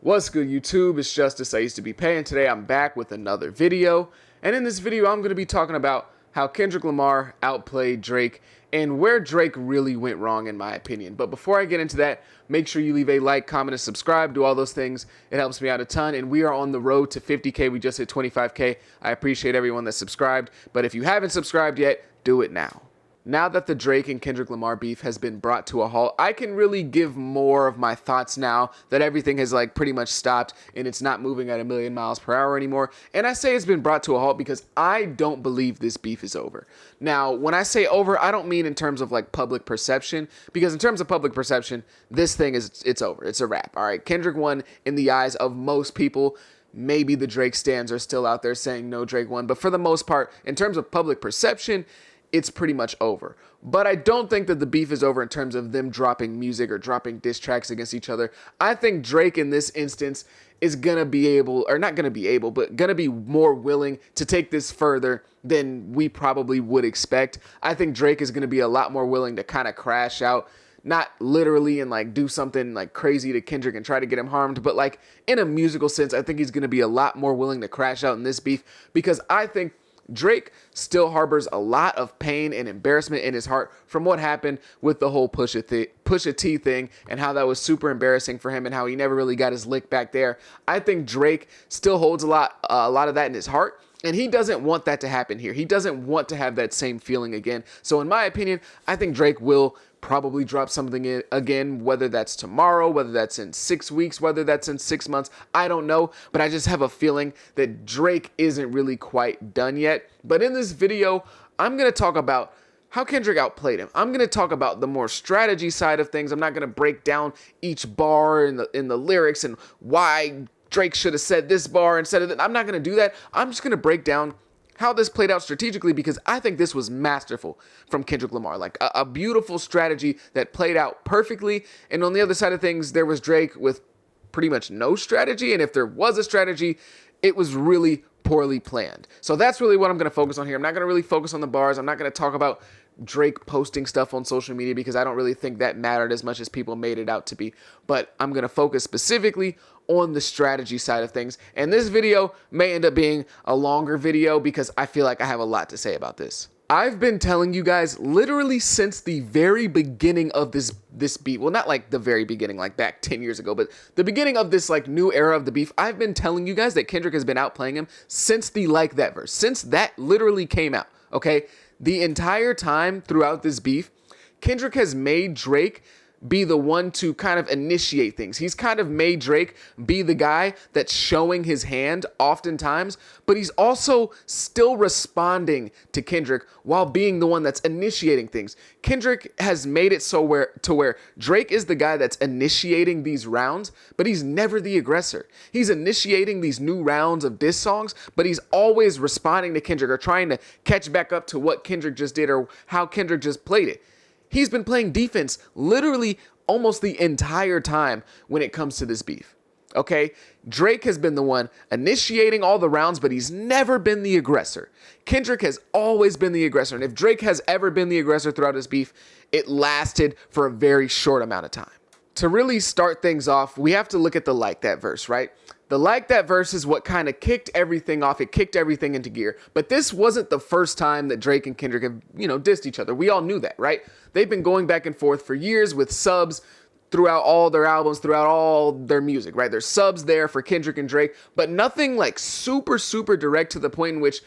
What's good, YouTube? It's Justice I Used to Be Paying. Today I'm back with another video. And in this video, I'm going to be talking about how Kendrick Lamar outplayed Drake and where Drake really went wrong, in my opinion. But before I get into that, make sure you leave a like, comment, and subscribe. Do all those things. It helps me out a ton. And we are on the road to 50K. We just hit 25K. I appreciate everyone that subscribed. But if you haven't subscribed yet, do it now. Now that the Drake and Kendrick Lamar beef has been brought to a halt, I can really give more of my thoughts now that everything has pretty much stopped and it's not moving at 1,000,000 miles per hour anymore. And I say it's been brought to a halt because I don't believe this beef is over. Now, when I say over, I don't mean in terms of public perception, because in terms of public perception, this thing it's over. It's a wrap. All right, Kendrick won in the eyes of most people. Maybe the Drake stans are still out there saying no, Drake won, but for the most part, in terms of public perception, it's pretty much over. But I don't think that the beef is over in terms of them dropping music or dropping diss tracks against each other. I think Drake in this instance is going to be able, or not going to be able, but going to be more willing to take this further than we probably would expect. I think Drake is going to be a lot more willing to kind of crash out, not literally and do something crazy to Kendrick and try to get him harmed, but in a musical sense, I think he's going to be a lot more willing to crash out in this beef, because I think Drake still harbors a lot of pain and embarrassment in his heart from what happened with the whole Pusha T thing and how that was super embarrassing for him and how he never really got his lick back there. I think Drake still holds a lot of that in his heart, and he doesn't want that to happen here. He doesn't want to have that same feeling again. So in my opinion, I think Drake will probably drop something again, whether that's tomorrow, whether that's in 6 weeks, whether that's in 6 months. I don't know, but I just have a feeling that Drake isn't really quite done yet. But in this video, I'm going to talk about how Kendrick outplayed him. I'm going to talk about the more strategy side of things. I'm not going to break down each bar in the lyrics and why Drake should have said this bar instead of that. I'm not going to do that. I'm just going to break down how this played out strategically, because I think this was masterful from Kendrick Lamar. A beautiful strategy that played out perfectly. And on the other side of things, there was Drake with pretty much no strategy. And if there was a strategy, it was really poorly planned. So that's really what I'm going to focus on here. I'm not going to really focus on the bars. I'm not going to talk about Drake posting stuff on social media, because I don't really think that mattered as much as people made it out to be. But I'm going to focus specifically on the strategy side of things. And this video may end up being a longer video because I feel like I have a lot to say about this. I've been telling you guys literally since the very beginning of this beef. Well, not the very beginning, back 10 years ago, but the beginning of this new era of the beef. I've been telling you guys that Kendrick has been outplaying him since the that verse, since that literally came out. Okay, the entire time throughout this beef, Kendrick has made Drake be the one to kind of initiate things. He's kind of made Drake be the guy that's showing his hand oftentimes, but he's also still responding to Kendrick while being the one that's initiating things. Kendrick has made it so where Drake is the guy that's initiating these rounds, but he's never the aggressor. He's initiating these new rounds of diss songs, but he's always responding to Kendrick or trying to catch back up to what Kendrick just did or how Kendrick just played it. He's been playing defense literally almost the entire time when it comes to this beef. Okay? Drake has been the one initiating all the rounds, but he's never been the aggressor. Kendrick has always been the aggressor. And if Drake has ever been the aggressor throughout his beef, it lasted for a very short amount of time. To really start things off, we have to look at the that verse, right? The that verse is what kind of kicked everything off. It kicked everything into gear. But this wasn't the first time that Drake and Kendrick have, dissed each other. We all knew that, right? They've been going back and forth for years with subs throughout all their albums, throughout all their music, right? There's subs there for Kendrick and Drake, but nothing super, super direct to the point in which,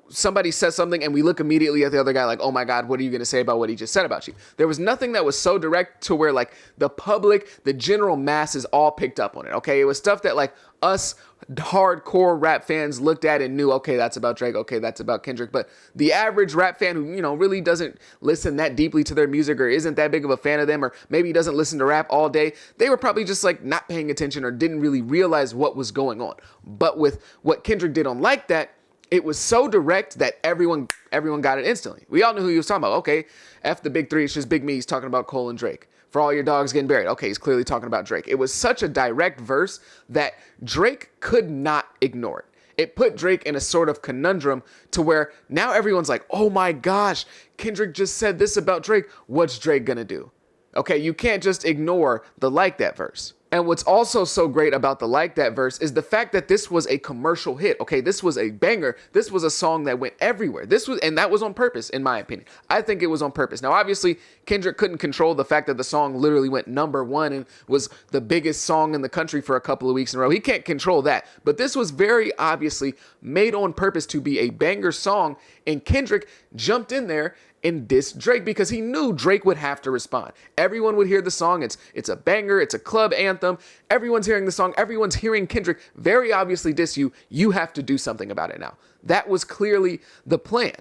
somebody says something and we look immediately at the other guy oh my God, what are you going to say about what he just said about you? There was nothing that was so direct to where the public, the general masses all picked up on it, okay? It was stuff that us hardcore rap fans looked at and knew, okay, that's about Drake, okay, that's about Kendrick. But the average rap fan who, really doesn't listen that deeply to their music or isn't that big of a fan of them or maybe doesn't listen to rap all day, they were probably just not paying attention or didn't really realize what was going on. But with what Kendrick did on that, it was so direct that everyone got it instantly. We all knew who he was talking about. Okay, F the big three, it's just Big Me. He's talking about Cole and Drake. For all your dogs getting buried. Okay, he's clearly talking about Drake. It was such a direct verse that Drake could not ignore it. It put Drake in a sort of conundrum to where now everyone's oh my gosh, Kendrick just said this about Drake. What's Drake gonna do? Okay, you can't just ignore the that verse. And what's also so great about the Like That verse is the fact that this was a commercial hit. Okay, this was a banger. This was a song that went everywhere. And that was on purpose, in my opinion. I think it was on purpose. Now, obviously, Kendrick couldn't control the fact that the song literally went #1 and was the biggest song in the country for a couple of weeks in a row. He can't control that. But this was very obviously made on purpose to be a banger song, and Kendrick jumped in there and dissed Drake because he knew Drake would have to respond. Everyone would hear the song. It's a banger. It's a club anthem. Everyone's hearing the song. Everyone's hearing Kendrick very obviously diss you. You have to do something about it now. That was clearly the plan.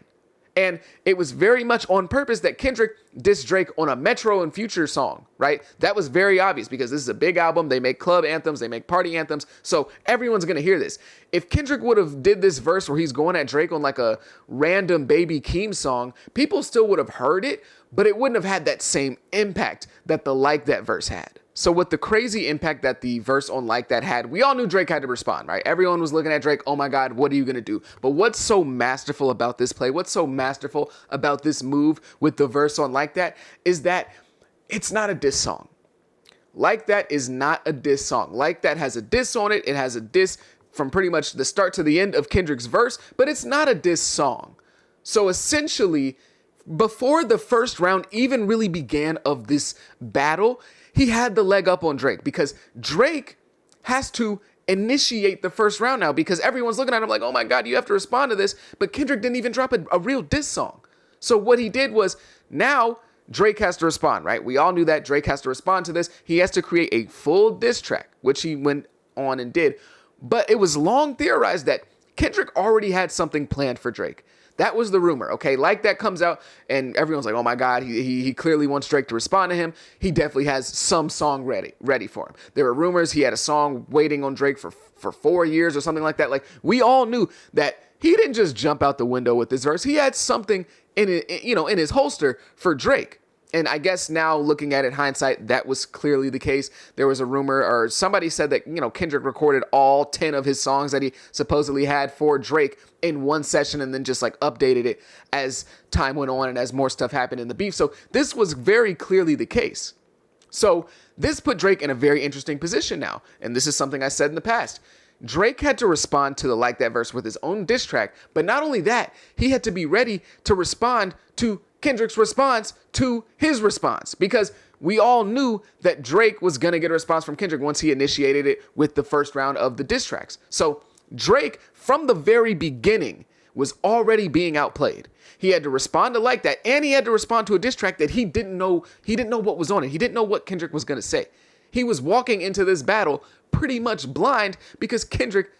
And it was very much on purpose that Kendrick dissed Drake on a Metro and Future song, right? That was very obvious because this is a big album. They make club anthems. They make party anthems. So everyone's going to hear this. If Kendrick would have did this verse where he's going at Drake on like a random Baby Keem song, people still would have heard it, but it wouldn't have had that same impact that the Like That verse had. So with the crazy impact that the verse on Like That had, we all knew Drake had to respond, right? Everyone was looking at Drake, oh my God, what are you going to do? But what's so masterful about this play, what's so masterful about this move with the verse on Like That is that it's not a diss song. Like That is not a diss song. Like That has a diss on it. It has a diss from pretty much the start to the end of Kendrick's verse, but it's not a diss song. So essentially, before the first round even really began of this battle, he had the leg up on Drake because Drake has to initiate the first round now because everyone's looking at him like, oh my God, you have to respond to this. But Kendrick didn't even drop a real diss song. So what he did was now Drake has to respond, right? We all knew that Drake has to respond to this. He has to create a full diss track, which he went on and did. But it was long theorized that Kendrick already had something planned for Drake. That was the rumor, okay? Like That comes out, and everyone's like, oh my God, he clearly wants Drake to respond to him. He definitely has some song ready for him. There were rumors he had a song waiting on Drake for 4 years or something like that. Like, we all knew that he didn't just jump out the window with this verse. He had something in his holster for Drake. And I guess now looking at it, hindsight, that was clearly the case. There was a rumor or somebody said that, Kendrick recorded all 10 of his songs that he supposedly had for Drake in one session and then just like updated it as time went on and as more stuff happened in the beef. So this was very clearly the case. So this put Drake in a very interesting position now. And this is something I said in the past. Drake had to respond to the Like That verse with his own diss track. But not only that, he had to be ready to respond to Kendrick's response to his response, because we all knew that Drake was going to get a response from Kendrick once he initiated it with the first round of the diss tracks. So Drake, from the very beginning, was already being outplayed. He had to respond to Like That, and he had to respond to a diss track that he didn't know what was on it. He didn't know what Kendrick was going to say. He was walking into this battle pretty much blind because Kendrick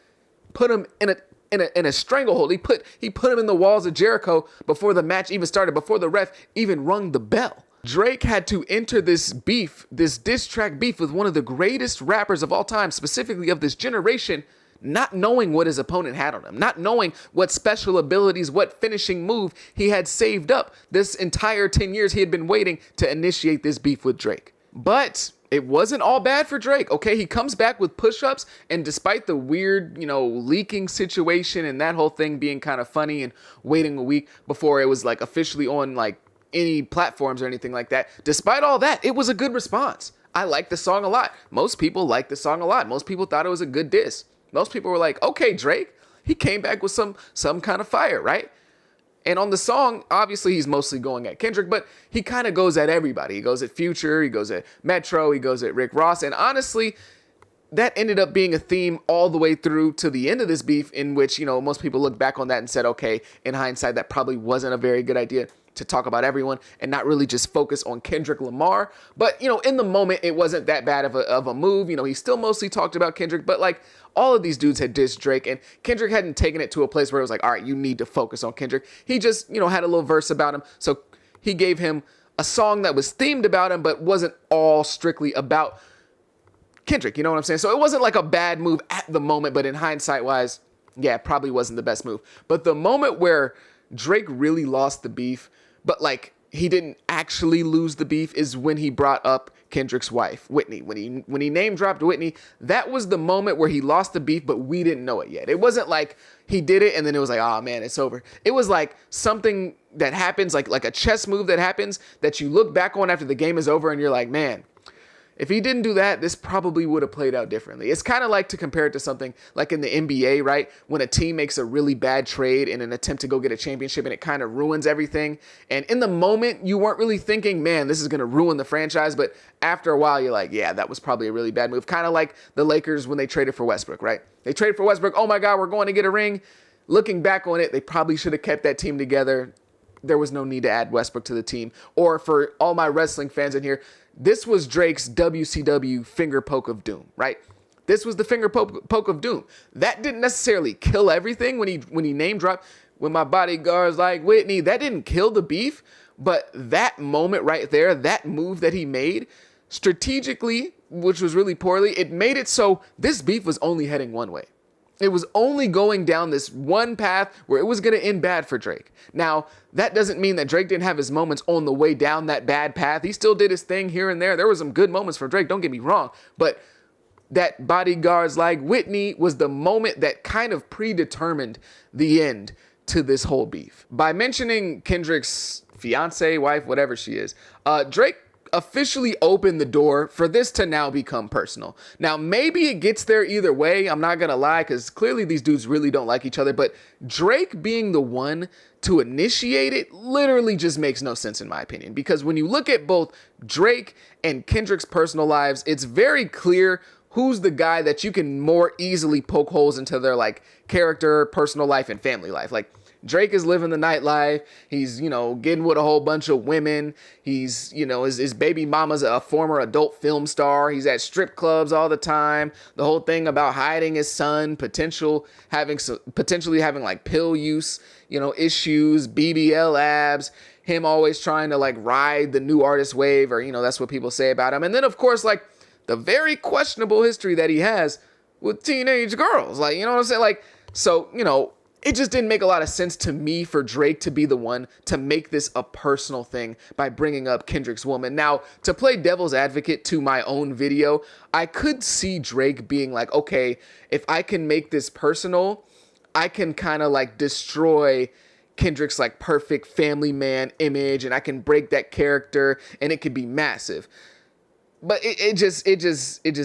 put him in a stranglehold. He put him in the walls of Jericho before the match even started, before the ref even rung the bell. Drake had to enter this beef, this diss track beef with one of the greatest rappers of all time, specifically of this generation, not knowing what his opponent had on him, not knowing what special abilities, what finishing move he had saved up this entire 10 years he had been waiting to initiate this beef with Drake. But it wasn't all bad for Drake, okay? He comes back with push-ups, and despite the weird, leaking situation and that whole thing being kind of funny and waiting a week before it was like officially on like any platforms or anything like that, despite all that, it was a good response. I like the song a lot. Most people like the song a lot. Most people thought it was a good diss. Most people were like, okay, Drake, he came back with some kind of fire, right? And on the song, obviously, he's mostly going at Kendrick, but he kind of goes at everybody. He goes at Future, he goes at Metro, he goes at Rick Ross. And honestly, that ended up being a theme all the way through to the end of this beef, in which, most people look back on that and said, okay, in hindsight, that probably wasn't a very good idea to talk about everyone and not really just focus on Kendrick Lamar. But, in the moment, it wasn't that bad of a move. He still mostly talked about Kendrick, but like all of these dudes had dissed Drake, and Kendrick hadn't taken it to a place where it was like, all right, you need to focus on Kendrick. He just, had a little verse about him. So he gave him a song that was themed about him, but wasn't all strictly about Kendrick. You know what I'm saying? So it wasn't like a bad move at the moment, but in hindsight wise, yeah, it probably wasn't the best move. But the moment where Drake really lost the beef, but like he didn't actually lose the beef, is when he brought up Kendrick's wife, Whitney. When he name dropped Whitney, that was the moment where he lost the beef, but we didn't know it yet. It wasn't like he did it and then it was like, oh man, it's over. It was like something that happens, like a chess move that happens that you look back on after the game is over and you're like, man, If he didn't do that, this probably would have played out differently. It's kind of like to compare it to something like in the NBA, right? When a team makes a really bad trade in an attempt to go get a championship and it kind of ruins everything. And in the moment, you weren't really thinking, man, this is going to ruin the franchise. But after a while, you're like, yeah, that was probably a really bad move. Kind of like the Lakers when they traded for Westbrook, right? They traded for Westbrook. Oh my God, we're going to get a ring. Looking back on it, they probably should have kept that team together. There was no need to add Westbrook to the team. Or for all my wrestling fans in here, this was Drake's WCW finger poke of doom, right? This was the finger poke of doom. That didn't necessarily kill everything when he name dropped. When my bodyguards like Whitney, that didn't kill the beef. But that moment right there, that move that he made strategically, which was really poorly, it made it so this beef was only heading one way. It was only going down this one path where it was going to end bad for Drake. Now, that doesn't mean that Drake didn't have his moments on the way down that bad path. He still did his thing here and there. There were some good moments for Drake, don't get me wrong. But that bodyguards like Whitney was the moment that kind of predetermined the end to this whole beef. By mentioning Kendrick's fiance, wife, whatever she is, Drake officially opened the door for this to now become personal. Now, maybe it gets there either way. I'm not going to lie, because clearly these dudes really don't like each other. But Drake being the one to initiate it literally just makes no sense in my opinion. Because when you look at both Drake and Kendrick's personal lives, it's very clear who's the guy that you can more easily poke holes into their like character, personal life, and family life. Like, Drake is living the nightlife. He's, getting with a whole bunch of women. He's, his baby mama's a former adult film star. He's at strip clubs all the time. The whole thing about hiding his son, potentially having like pill use, issues, BBL abs, him always trying to like ride the new artist wave, or, that's what people say about him. And then of course, like the very questionable history that he has with teenage girls. Like, you know what I'm saying? Like, so, it just didn't make a lot of sense to me for Drake to be the one to make this a personal thing by bringing up Kendrick's woman. Now, to play devil's advocate to my own video, I could see Drake being like, okay, if I can make this personal, I can kind of like destroy Kendrick's like perfect family man image, and I can break that character and it could be massive. But it just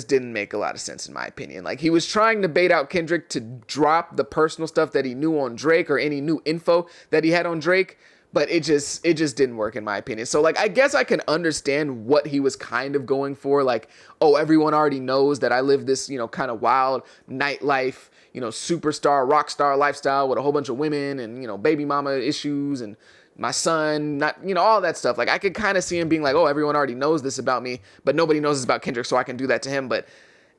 didn't make a lot of sense in my opinion. Like, he was trying to bait out Kendrick to drop the personal stuff that he knew on Drake or any new info that he had on Drake, but it just didn't work in my opinion. So like, I guess I can understand what he was kind of going for. Like, oh, everyone already knows that I live this, kind of wild nightlife, superstar, rock star lifestyle with a whole bunch of women and, baby mama issues and my son, not, all that stuff. Like, I could kind of see him being like, oh, everyone already knows this about me, but nobody knows this about Kendrick, so I can do that to him. But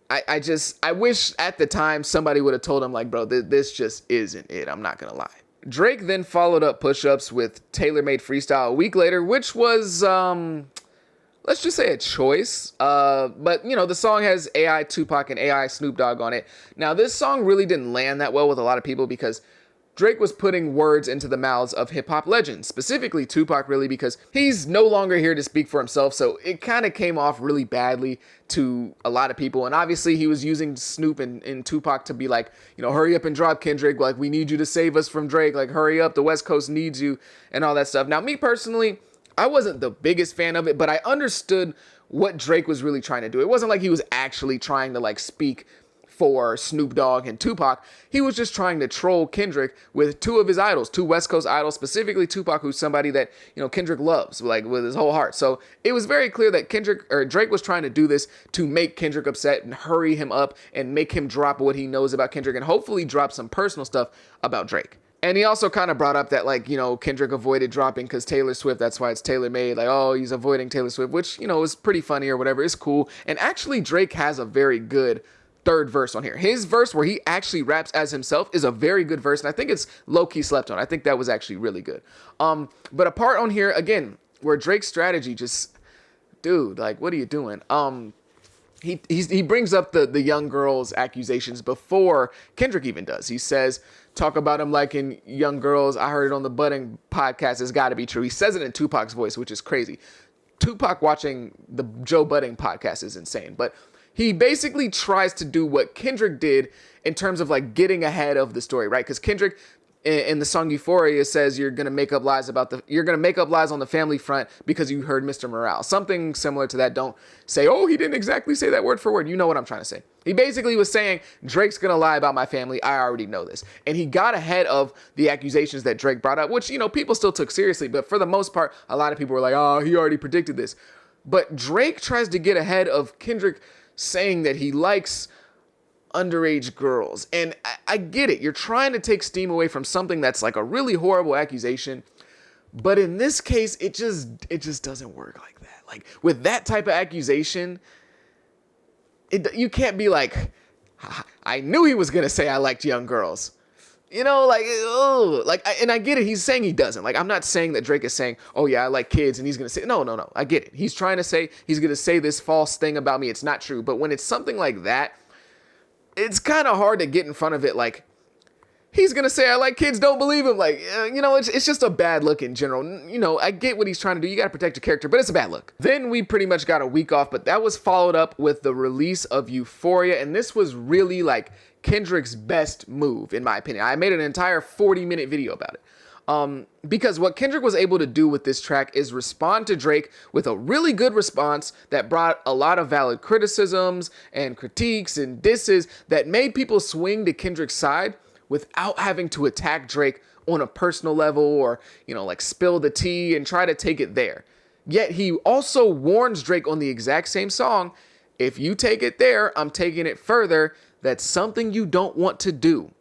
I wish at the time somebody would have told him like, bro, this just isn't it. I'm not going to lie. Drake then followed up Push-Ups with Tailor-Made Freestyle a week later, which was, let's just say a choice. But, the song has AI Tupac and AI Snoop Dogg on it. Now, this song really didn't land that well with a lot of people because Drake was putting words into the mouths of hip-hop legends, specifically Tupac, really, because he's no longer here to speak for himself, so it kind of came off really badly to a lot of people. And obviously he was using Snoop and Tupac to be like, hurry up and drop Kendrick, like, we need you to save us from Drake, like, hurry up, the West Coast needs you, and all that stuff. Now, me personally, I wasn't the biggest fan of it, but I understood what Drake was really trying to do. It wasn't like he was actually trying to, like, speak for Snoop Dogg and Tupac. He was just trying to troll Kendrick with two of his idols, two West Coast idols, specifically Tupac, who's somebody that, Kendrick loves, like, with his whole heart. So it was very clear that Drake was trying to do this to make Kendrick upset and hurry him up and make him drop what he knows about Kendrick and hopefully drop some personal stuff about Drake. And he also kind of brought up that, like, Kendrick avoided dropping because Taylor Swift, that's why it's tailor-made. Like, oh, he's avoiding Taylor Swift, which, is pretty funny or whatever. It's cool. And actually, Drake has a very good third verse on here. His verse where he actually raps as himself is a very good verse, and I think it's low-key slept on. I think that was actually really good. But a part on here, again, where Drake's strategy just, dude, like, what are you doing? He brings up the young girl's accusations before Kendrick even does. He says, talk about him liking young girls. I heard it on the Budding podcast. It's got to be true. He says it in Tupac's voice, which is crazy. Tupac watching the Joe Budding podcast is insane, but he basically tries to do what Kendrick did in terms of like getting ahead of the story, right? Because Kendrick in the song Euphoria, it says you're gonna make up lies on the family front because you heard Mr. Morale. Something similar to that. Don't say, oh, he didn't exactly say that word for word. You know what I'm trying to say. He basically was saying, Drake's gonna lie about my family. I already know this. And he got ahead of the accusations that Drake brought up, which, people still took seriously, but for the most part, a lot of people were like, oh, he already predicted this. But Drake tries to get ahead of Kendrick saying that he likes underage girls. And I get it. You're trying to take steam away from something that's like a really horrible accusation. But in this case, it just doesn't work like that. Like with that type of accusation, you can't be like, I knew he was going to say I liked young girls. And I get it. He's saying he doesn't. Like, I'm not saying that Drake is saying, oh yeah, I like kids. And he's going to say, no. I get it. He's trying to say, he's going to say this false thing about me. It's not true. But when it's something like that, it's kind of hard to get in front of it. Like, he's going to say, I like kids, don't believe him. Like, it's just a bad look in general. I get what he's trying to do. You got to protect your character, but it's a bad look. Then we pretty much got a week off, but that was followed up with the release of Euphoria. And this was really like Kendrick's best move, in my opinion. I made an entire 40-minute video about it. Because what Kendrick was able to do with this track is respond to Drake with a really good response that brought a lot of valid criticisms and critiques and disses that made people swing to Kendrick's side without having to attack Drake on a personal level or, like spill the tea and try to take it there. Yet he also warns Drake on the exact same song, if you take it there, I'm taking it further. That's something you don't want to do.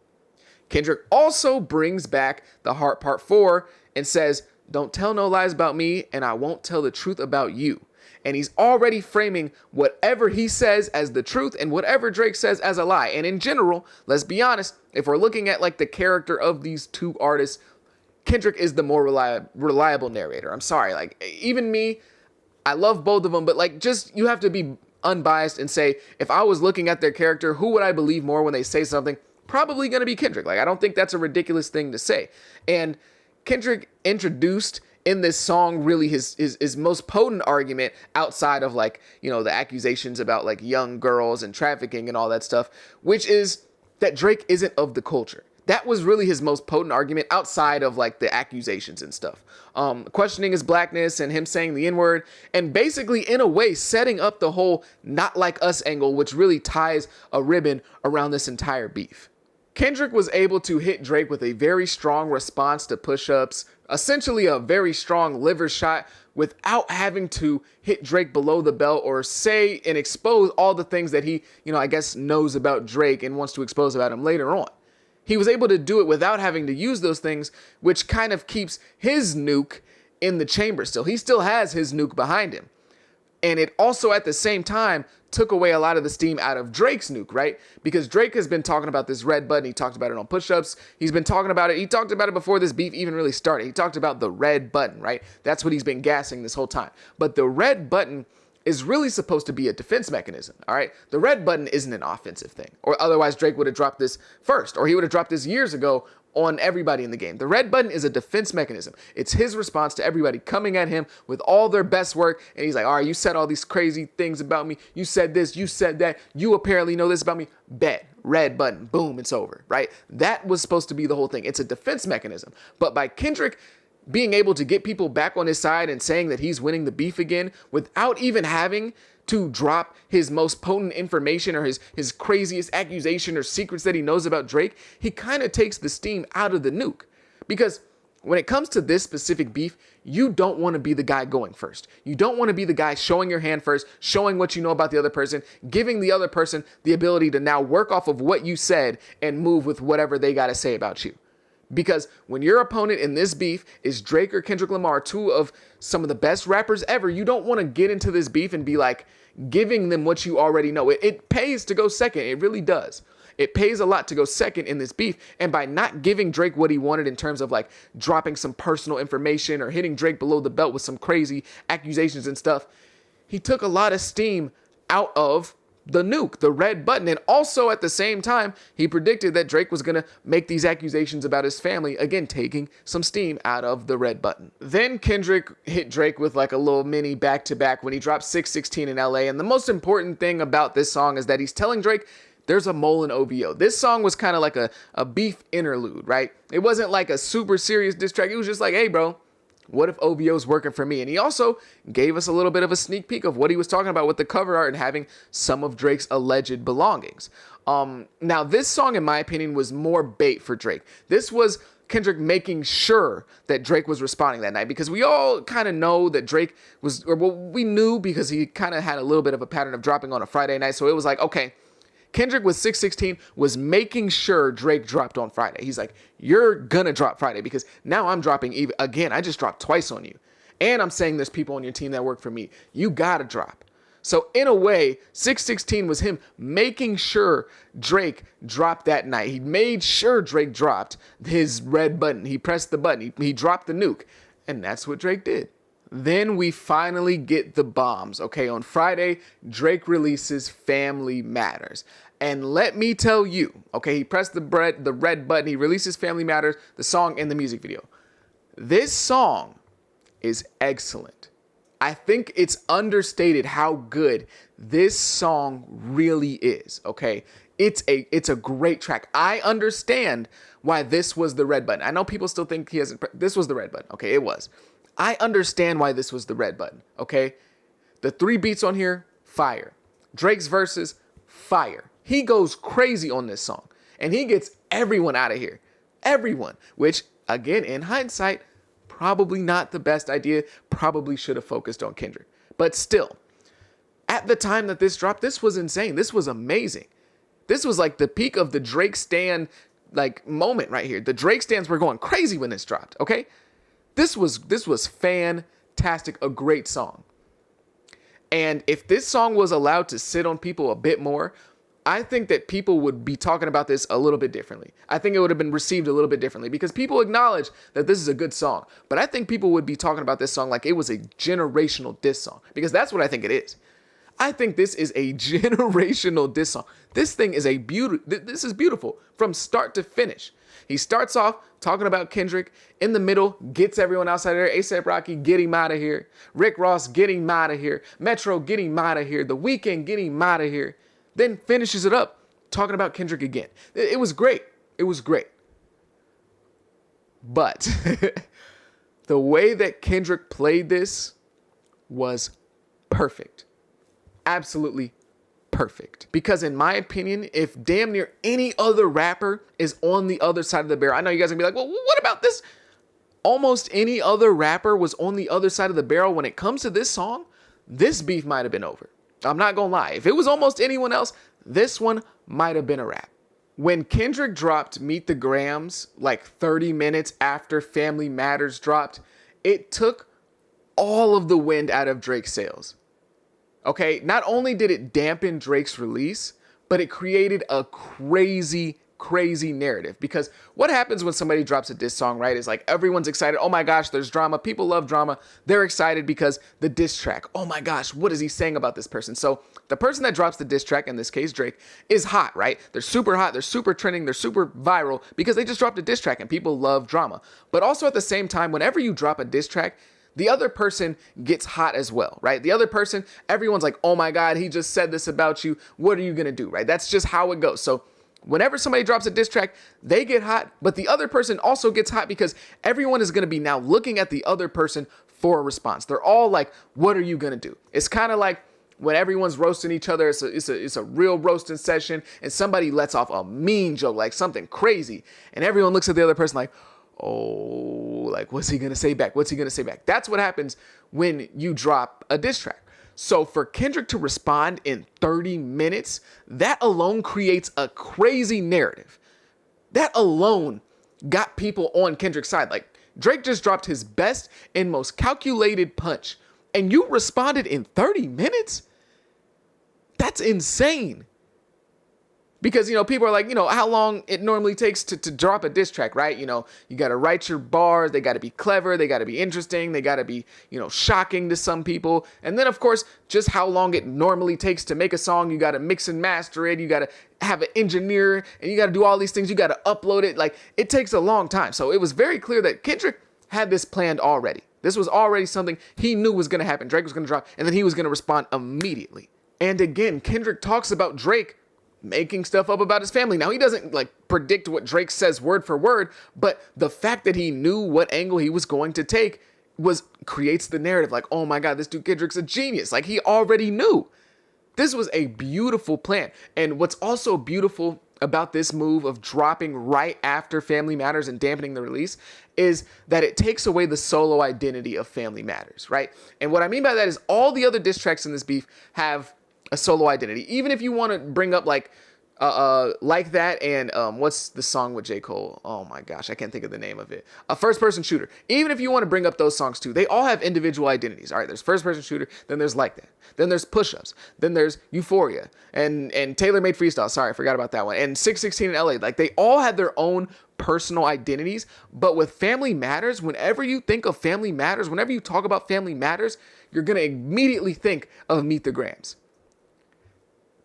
Kendrick also brings back the Heart Part 4 and says, don't tell no lies about me and I won't tell the truth about you. And he's already framing whatever he says as the truth and whatever Drake says as a lie. And in general, let's be honest, if we're looking at like the character of these two artists, Kendrick is the more reliable narrator. I'm sorry, like even me, I love both of them, but like just you have to be unbiased and say, if I was looking at their character, who would I believe more when they say something? Probably going to be Kendrick. Like, I don't think that's a ridiculous thing to say. And Kendrick introduced in this song really his most potent argument outside of like, the accusations about like young girls and trafficking and all that stuff, which is that Drake isn't of the culture. That was really his most potent argument outside of like the accusations and stuff. Questioning his blackness and him saying the N-word and basically in a way setting up the whole not like us angle, which really ties a ribbon around this entire beef. Kendrick was able to hit Drake with a very strong response to push-ups, essentially a very strong liver shot without having to hit Drake below the belt or say and expose all the things that he, I guess knows about Drake and wants to expose about him later on. He was able to do it without having to use those things, which kind of keeps his nuke in the chamber still. He still has his nuke behind him. And it also at the same time took away a lot of the steam out of Drake's nuke, right? Because Drake has been talking about this red button. He talked about it on push-ups. He's been talking about it. He talked about it before this beef even really started. He talked about the red button, right? That's what he's been gassing this whole time. But the red button is really supposed to be a defense mechanism, all right? The red button isn't an offensive thing, or otherwise Drake would have dropped this first, or he would have dropped this years ago on everybody in the game. The red button is a defense mechanism. It's his response to everybody coming at him with all their best work, and he's like, all right, you said all these crazy things about me. You said this, you said that. You apparently know this about me. Bet. Red button. Boom, it's over, right? That was supposed to be the whole thing. It's a defense mechanism. But by Kendrick being able to get people back on his side and saying that he's winning the beef again without even having to drop his most potent information or his craziest accusation or secrets that he knows about Drake, he kind of takes the steam out of the nuke. Because when it comes to this specific beef, you don't want to be the guy going first. You don't want to be the guy showing your hand first, showing what you know about the other person, giving the other person the ability to now work off of what you said and move with whatever they got to say about you. Because when your opponent in this beef is Drake or Kendrick Lamar, two of some of the best rappers ever, you don't want to get into this beef and be like giving them what you already know. It pays to go second. It really does. It pays a lot to go second in this beef. And by not giving Drake what he wanted in terms of like dropping some personal information or hitting Drake below the belt with some crazy accusations and stuff, he took a lot of steam out of the nuke, the red button. And also at the same time, he predicted that Drake was going to make these accusations about his family, again, taking some steam out of the red button. Then Kendrick hit Drake with like a little mini back-to-back when he dropped 616 in LA. And the most important thing about this song is that he's telling Drake, there's a mole in OVO. This song was kind of like a beef interlude, right? It wasn't like a super serious diss track. It was just like, hey, bro, what if OVO's working for me? And he also gave us a little bit of a sneak peek of what he was talking about with the cover art and having some of Drake's alleged belongings. Now, this song, in my opinion, was more bait for Drake. This was Kendrick making sure that Drake was responding that night, because we all kind of know that Drake was, or well, we knew because he kind of had a little bit of a pattern of dropping on a Friday night. So it was like, okay, Kendrick with 616 was making sure Drake dropped on Friday. He's like, you're gonna drop Friday because now I'm dropping even again. I just dropped twice on you. And I'm saying there's people on your team that work for me. You gotta drop. So in a way, 616 was him making sure Drake dropped that night. He made sure Drake dropped his red button. He pressed the button. He dropped the nuke. And that's what Drake did. Then we finally get the bombs. Okay, on Friday, Drake releases Family Matters. And let me tell you, okay, he pressed the red button. He releases Family Matters, the song and the music video. This song is excellent. I think it's understated how good this song really is, okay? It's a great track. I understand why this was the red button. I know people still think he hasn't. This was the red button, okay? It was. I understand why this was the red button, okay? The 3 beats on here, fire. Drake's verses, fire. He goes crazy on this song, and he gets everyone out of here. Everyone, which, again, in hindsight, probably not the best idea. Probably should have focused on Kendrick. But still, at the time that this dropped, this was insane. This was amazing. This was like the peak of the Drake stan like moment right here. The Drake stans were going crazy when this dropped, okay? This was fantastic, a great song. And if this song was allowed to sit on people a bit more, I think that people would be talking about this a little bit differently. I think it would have been received a little bit differently because people acknowledge that this is a good song. But I think people would be talking about this song like it was a generational diss song, because that's what I think it is. I think this is a generational diss song. This thing is this is beautiful from start to finish. He starts off talking about Kendrick. In the middle, gets everyone outside of there. A$AP Rocky, get him out of here. Rick Ross, get him out of here. Metro, get him out of here. The Weeknd, get him out of here. Then finishes it up talking about Kendrick again. It was great. It was great. But the way that Kendrick played this was perfect. Absolutely perfect. Because in my opinion, if damn near any other rapper is on the other side of the barrel, I know you guys are gonna be like, well, what about this? Almost any other rapper was on the other side of the barrel. When it comes to this song, this beef might have been over. I'm not gonna lie. If it was almost anyone else, this one might have been a wrap. When Kendrick dropped Meet the Grams, like 30 minutes after Family Matters dropped, it took all of the wind out of Drake's sails. Okay, not only did it dampen Drake's release, but it created a crazy narrative. Because what happens when somebody drops a diss song, right, is like everyone's excited. Oh my gosh, there's drama. People love drama. They're excited because the diss track. Oh my gosh, what is he saying about this person? So the person that drops the diss track, in this case Drake, is hot, right? They're super hot. They're super trending. They're super viral because they just dropped a diss track and people love drama. But also at the same time, whenever you drop a diss track, the other person gets hot as well, right? The other person, everyone's like, oh my God, he just said this about you. What are you going to do, right? That's just how it goes. So whenever somebody drops a diss track, they get hot, but the other person also gets hot because everyone is going to be now looking at the other person for a response. They're all like, what are you going to do? It's kind of like when everyone's roasting each other, it's a real roasting session, and somebody lets off a mean joke, like something crazy, and everyone looks at the other person like, oh, like, what's he going to say back? What's he going to say back? That's what happens when you drop a diss track. So for Kendrick to respond in 30 minutes, that alone creates a crazy narrative. That alone got people on Kendrick's side. Like, Drake just dropped his best and most calculated punch, and you responded in 30 minutes? That's insane. Because, people are like, how long it normally takes to drop a diss track, right? You got to write your bars. They got to be clever. They got to be interesting. They got to be, shocking to some people. And then, of course, just how long it normally takes to make a song. You got to mix and master it. You got to have an engineer, and you got to do all these things. You got to upload it. Like, it takes a long time. So it was very clear that Kendrick had this planned already. This was already something he knew was going to happen. Drake was going to drop, and then he was going to respond immediately. And again, Kendrick talks about Drake making stuff up about his family. Now, he doesn't like predict what Drake says word for word, but the fact that he knew what angle he was going to take creates the narrative like, oh my God, this dude Kendrick's a genius. Like, he already knew. This was a beautiful plan. And what's also beautiful about this move of dropping right after Family Matters and dampening the release is that it takes away the solo identity of Family Matters, right? And what I mean by that is all the other diss tracks in this beef have a solo identity. Even if you want to bring up like that and what's the song with J. Cole? Oh my gosh, I can't think of the name of it. A First Person Shooter. Even if you want to bring up those songs too, they all have individual identities. All right, there's First Person Shooter, then there's Like That, then there's Push-Ups, then there's Euphoria, and Taylor Made Freestyle. Sorry, I forgot about that one. And 616 in LA. Like, they all had their own personal identities, but with Family Matters, whenever you think of Family Matters, whenever you talk about Family Matters, you're gonna immediately think of Meet the Grams.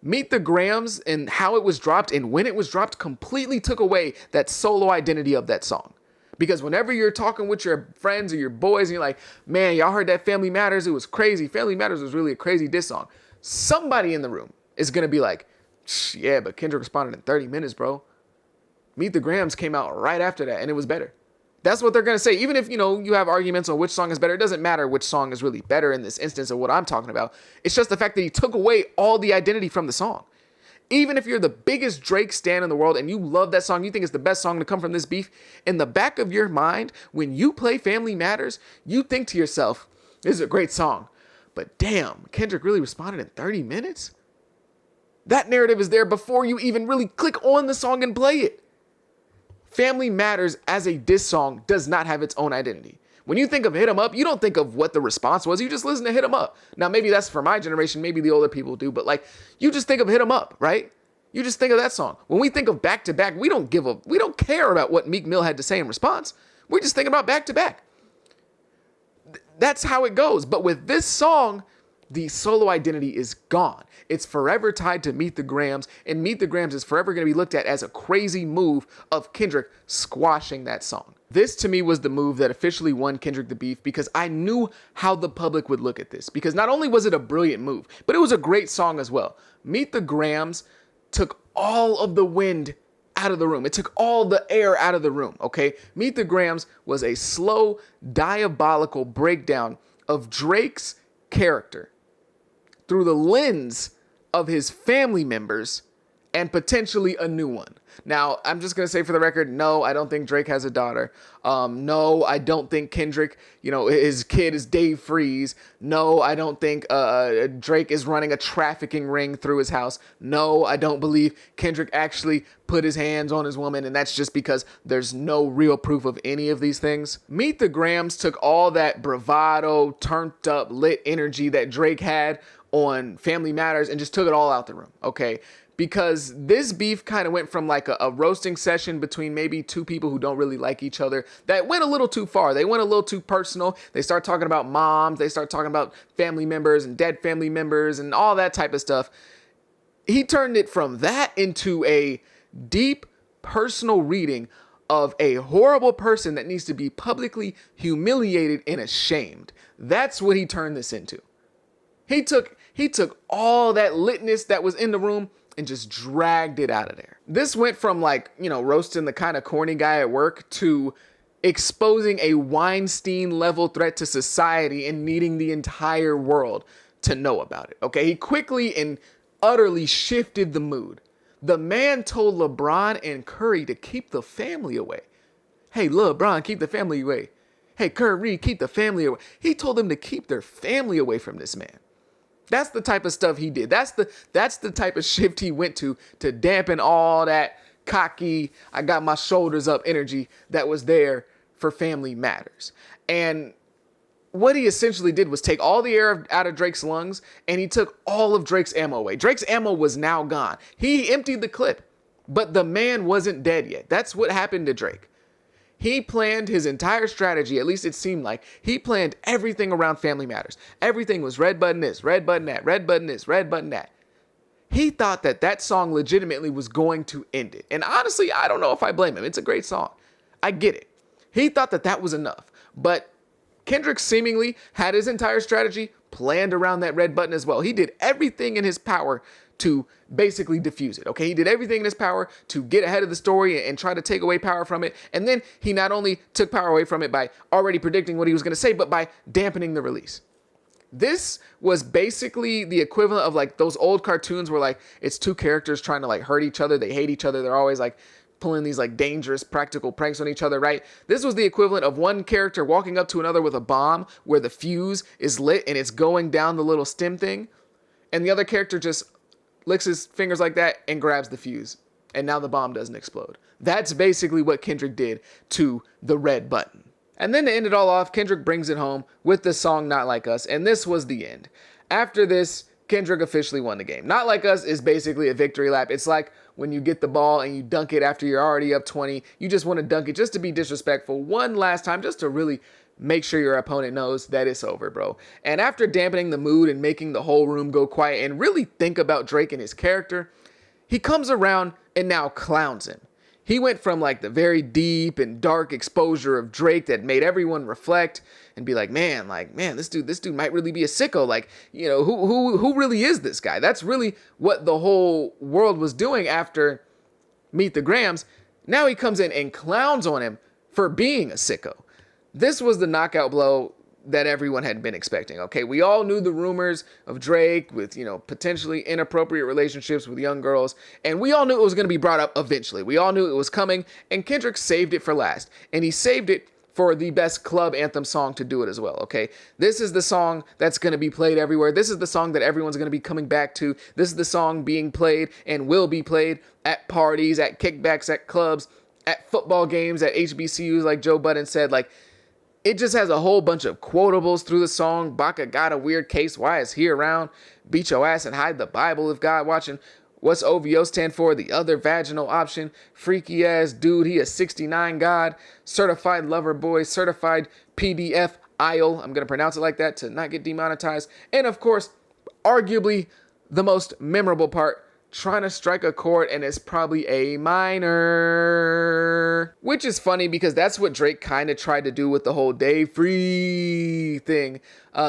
Meet the Grams and how it was dropped and when it was dropped completely took away that solo identity of that song. Because whenever you're talking with your friends or your boys and you're like, man, y'all heard that Family Matters? It was crazy. Family Matters was really a crazy diss song. Somebody in the room is going to be like, yeah, but Kendrick responded in 30 minutes, bro. Meet the Grams came out right after that and it was better. That's what they're going to say. Even if, you have arguments on which song is better, it doesn't matter which song is really better in this instance of what I'm talking about. It's just the fact that he took away all the identity from the song. Even if you're the biggest Drake stan in the world and you love that song, you think it's the best song to come from this beef, in the back of your mind, when you play Family Matters, you think to yourself, this is a great song, but damn, Kendrick really responded in 30 minutes? That narrative is there before you even really click on the song and play it. Family Matters as a diss song does not have its own identity. When you think of Hit 'Em Up, you don't think of what the response was. You just listen to Hit 'Em Up. Now, maybe that's for my generation. Maybe the older people do. But like, you just think of Hit 'Em Up, right? You just think of that song. When we think of Back to Back, we don't care about what Meek Mill had to say in response. We're just thinking about Back to Back. That's how it goes. But with this song, the solo identity is gone. It's forever tied to Meet the Grams, and Meet the Grams is forever going to be looked at as a crazy move of Kendrick squashing that song. This, to me, was the move that officially won Kendrick the beef because I knew how the public would look at this. Because not only was it a brilliant move, but it was a great song as well. Meet the Grams took all of the wind out of the room. It took all the air out of the room, okay? Meet the Grams was a slow, diabolical breakdown of Drake's character through the lens of his family members and potentially a new one. Now, I'm just going to say for the record, no, I don't think Drake has a daughter. No, I don't think Kendrick, his kid is Dave Freeze. No, I don't think Drake is running a trafficking ring through his house. No, I don't believe Kendrick actually put his hands on his woman, and that's just because there's no real proof of any of these things. Meet the Grams took all that bravado, turned up, lit energy that Drake had on Family Matters and just took it all out the room, okay? Because this beef kind of went from like a roasting session between maybe two people who don't really like each other that went a little too far. They went a little too personal. They start talking about moms. They start talking about family members and dead family members and all that type of stuff. He turned it from that into a deep personal reading of a horrible person that needs to be publicly humiliated and ashamed. That's what he turned this into. He took all that litness that was in the room and just dragged it out of there. This went from roasting the kind of corny guy at work to exposing a Weinstein level threat to society and needing the entire world to know about it. Okay. He quickly and utterly shifted the mood. The man told LeBron and Curry to keep the family away. Hey, LeBron, keep the family away. Hey, Curry, keep the family away. He told them to keep their family away from this man. That's the type of stuff he did. That's the type of shift he went to dampen all that cocky, I got my shoulders up energy that was there for Family Matters. And what he essentially did was take all the air out of Drake's lungs and he took all of Drake's ammo away. Drake's ammo was now gone. He emptied the clip, but the man wasn't dead yet. That's what happened to Drake. He planned his entire strategy, at least it seemed like. He planned everything around Family Matters. Everything was red button this, red button that, red button this, red button that. He thought that song legitimately was going to end it. And honestly, I don't know if I blame him. It's a great song. I get it. He thought that was enough. But Kendrick seemingly had his entire strategy planned around that red button as well. He did everything in his power to basically diffuse it. Okay, he did everything in his power to get ahead of the story and try to take away power from it. And then he not only took power away from it by already predicting what he was going to say, but by dampening the release. This was basically the equivalent of like those old cartoons where like it's two characters trying to like hurt each other. They hate each other. They're always like pulling these like dangerous practical pranks on each other, right? This was the equivalent of one character walking up to another with a bomb where the fuse is lit and it's going down the little stem thing. And the other character just licks his fingers like that and grabs the fuse. And now the bomb doesn't explode. That's basically what Kendrick did to the red button. And then to end it all off, Kendrick brings it home with the song Not Like Us, and this was the end. After this, Kendrick officially won the game. Not Like Us is basically a victory lap. It's like when you get the ball and you dunk it after you're already up 20. You just want to dunk it just to be disrespectful one last time, just to really make sure your opponent knows that it's over, bro. And after dampening the mood and making the whole room go quiet and really think about Drake and his character, he comes around and now clowns him. He went from like the very deep and dark exposure of Drake that made everyone reflect and be like, man, this dude might really be a sicko. Like, you know, who really is this guy? That's really what the whole world was doing after Meet the Grams. Now he comes in and clowns on him for being a sicko. This was the knockout blow that everyone had been expecting. Okay, we all knew the rumors of Drake with, you know, potentially inappropriate relationships with young girls, and we all knew it was going to be brought up eventually. We all knew it was coming, and Kendrick saved it for last, and he saved it for the best club anthem song to do it as well. Okay, this is the song that's going to be played everywhere. This is the song that everyone's going to be coming back to. This is the song being played and will be played at parties, at kickbacks, at clubs, at football games, at HBCUs, like Joe Budden said. Like, it just has a whole bunch of quotables through the song. Baka got a weird case. Why is he around? Beat your ass and hide the Bible if God watching. What's OVO stand for? The other vaginal option. Freaky ass dude. He a 69 God. Certified lover boy. Certified PDF IL. I'm going to pronounce it like that to not get demonetized. And of course, arguably the most memorable part, trying to strike a chord, and it's probably A minor. Which is funny because that's what Drake kind of tried to do with the whole day free thing.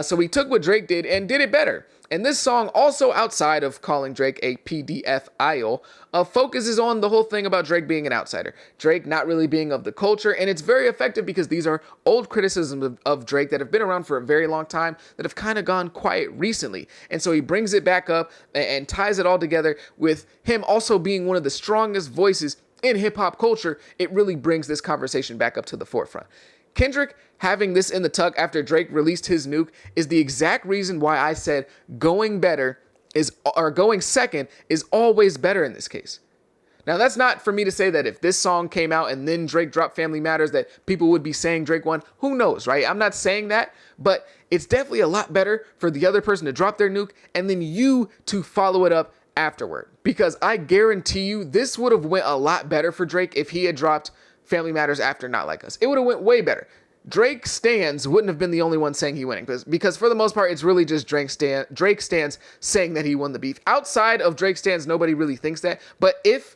So he took what Drake did and did it better. And this song, also outside of calling Drake a PDFIL, focuses on the whole thing about Drake being an outsider. Drake not really being of the culture, and it's very effective because these are old criticisms of Drake that have been around for a very long time that have kind of gone quiet recently. And so he brings it back up and ties it all together with him also being one of the strongest voices in hip-hop culture. It really brings this conversation back up to the forefront. Kendrick having this in the tuck after Drake released his nuke is the exact reason why I said going second is always better in this case. Now, that's not for me to say that if this song came out and then Drake dropped Family Matters that people would be saying Drake won. Who knows, right? I'm not saying that, but it's definitely a lot better for the other person to drop their nuke and then you to follow it up afterward. Because I guarantee you this would have went a lot better for Drake if he had dropped Family Matters after Not Like Us. It would have went way better. Drake stans wouldn't have been the only one saying he winning because for the most part, it's really just Drake stans saying that he won the beef. Outside of Drake stans, nobody really thinks that. But if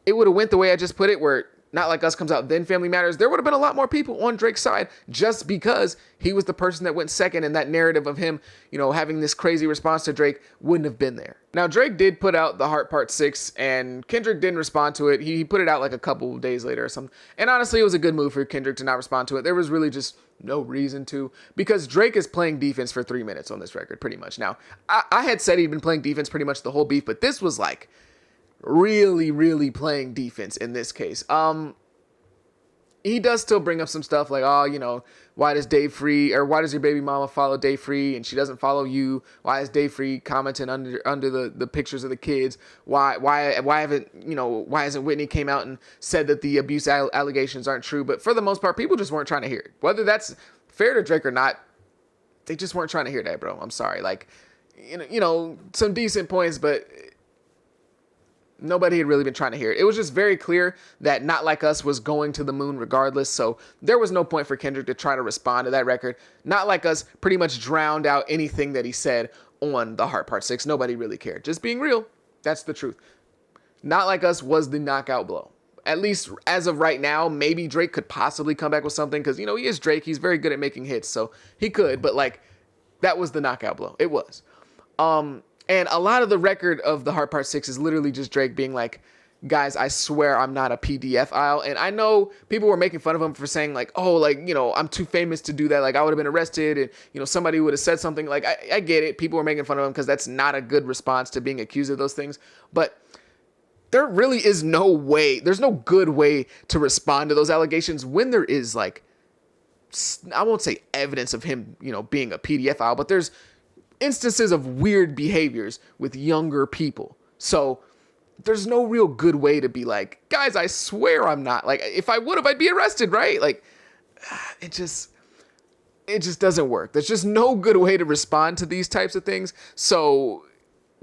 it would have went the way I just put it, where Not Like Us comes out, then Family Matters, there would have been a lot more people on Drake's side just because he was the person that went second, and that narrative of him, you know, having this crazy response to Drake wouldn't have been there. Now, Drake did put out the Heart Part 6, and Kendrick didn't respond to it. He put it out like a couple of days later or something. And honestly, it was a good move for Kendrick to not respond to it. There was really just no reason to, because Drake is playing defense for 3 minutes on this record, pretty much. Now, I had said he'd been playing defense pretty much the whole beef, but this was like really playing defense in this case. He does still bring up some stuff like, oh, you know, why does your baby mama follow Dave Free and she doesn't follow you? Why is Dave Free commenting under the pictures of the kids? Why hasn't Whitney came out and said that the abuse allegations aren't true? But for the most part, people just weren't trying to hear it. Whether that's fair to Drake or not, they just weren't trying to hear that, bro. I'm sorry. Like, you know, some decent points, but nobody had really been trying to hear it. It was just very clear that Not Like Us was going to the moon regardless, so there was no point for Kendrick to try to respond to that record. Not Like Us pretty much drowned out anything that he said on the Heart Part 6. Nobody really cared. Just being real, that's the truth. Not Like Us was the knockout blow. At least as of right now, maybe Drake could possibly come back with something because, you know, he is Drake. He's very good at making hits, so he could, but like, that was the knockout blow. It was. And a lot of the record of The Heart Part 6 is literally just Drake being like, guys, I swear I'm not a PDF aisle. And I know people were making fun of him for saying like, oh, like, you know, I'm too famous to do that. Like I would have been arrested and, you know, somebody would have said something. Like I get it. People were making fun of him because that's not a good response to being accused of those things. But there really is no way. There's no good way to respond to those allegations when there is like, I won't say evidence of him, you know, being a PDF aisle, but there's instances of weird behaviors with younger people. So there's no real good way to be like, guys, I swear I'm not. Like, if I would have, I'd be arrested, right? Like, it just doesn't work. There's just no good way to respond to these types of things. So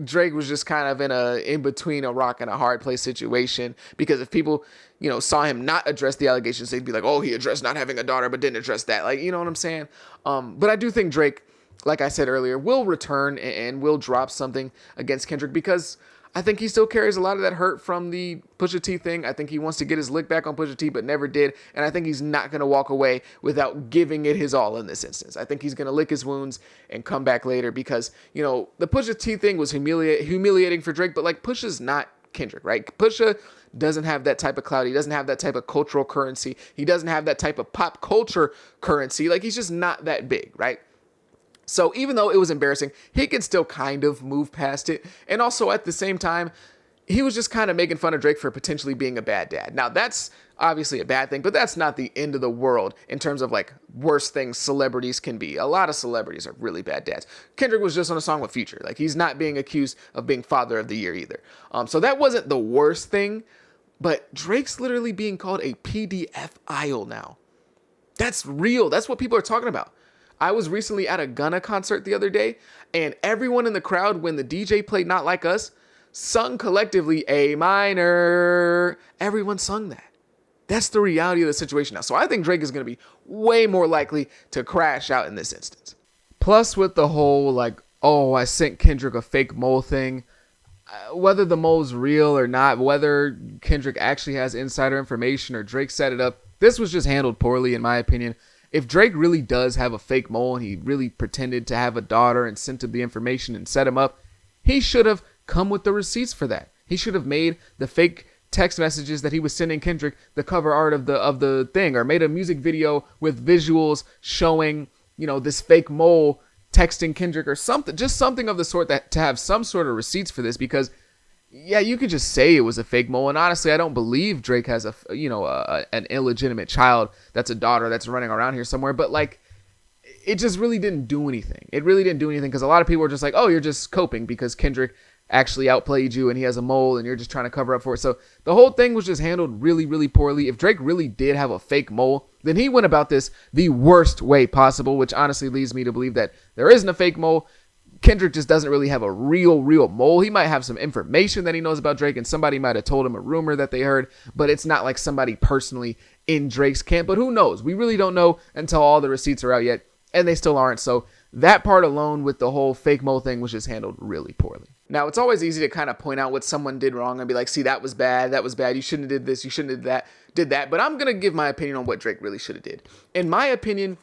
Drake was just kind of in between a rock and a hard place situation, because if people, you know, saw him not address the allegations, they'd be like, oh, he addressed not having a daughter, but didn't address that. Like, you know what I'm saying? But I do think Drake, like I said earlier, will return and will drop something against Kendrick, because I think he still carries a lot of that hurt from the Pusha T thing. I think he wants to get his lick back on Pusha T, but never did. And I think he's not going to walk away without giving it his all in this instance. I think he's going to lick his wounds and come back later, because, you know, the Pusha T thing was humiliating for Drake, but like Pusha's not Kendrick, right? Pusha doesn't have that type of clout. He doesn't have that type of cultural currency. He doesn't have that type of pop culture currency. Like, he's just not that big, right? So even though it was embarrassing, he could still kind of move past it. And also at the same time, he was just kind of making fun of Drake for potentially being a bad dad. Now that's obviously a bad thing, but that's not the end of the world in terms of like worst things celebrities can be. A lot of celebrities are really bad dads. Kendrick was just on a song with Future. Like, he's not being accused of being father of the year either. So that wasn't the worst thing, but Drake's literally being called a PDF aisle now. That's real. That's what people are talking about. I was recently at a Gunna concert the other day, and everyone in the crowd, when the DJ played Not Like Us, sung collectively A minor. Everyone sung that. That's the reality of the situation now. So I think Drake is going to be way more likely to crash out in this instance. Plus, with the whole like, oh, I sent Kendrick a fake mole thing, whether the mole's real or not, whether Kendrick actually has insider information or Drake set it up, this was just handled poorly in my opinion. If Drake really does have a fake mole and he really pretended to have a daughter and sent him the information and set him up, he should have come with the receipts for that. He should have made the fake text messages that he was sending Kendrick the cover art of the thing, or made a music video with visuals showing, you know, this fake mole texting Kendrick or something, just something of the sort, that to have some sort of receipts for this. Because yeah, you could just say it was a fake mole, and honestly, I don't believe Drake has an illegitimate child that's a daughter that's running around here somewhere. But like, it just really didn't do anything. It really didn't do anything, because a lot of people were just like, oh, you're just coping because Kendrick actually outplayed you and he has a mole and you're just trying to cover up for it. So the whole thing was just handled really, really poorly. If Drake really did have a fake mole, then he went about this the worst way possible, which honestly leads me to believe that there isn't a fake mole. Kendrick just doesn't really have a real mole. He might have some information that he knows about Drake, and somebody might have told him a rumor that they heard, but it's not like somebody personally in Drake's camp. But who knows? We really don't know until all the receipts are out yet, and they still aren't. So that part alone with the whole fake mole thing was just handled really poorly. Now, it's always easy to kind of point out what someone did wrong and be like, see, that was bad. You shouldn't have did this. You shouldn't have did that. But I'm going to give my opinion on what Drake really should have did. In my opinion,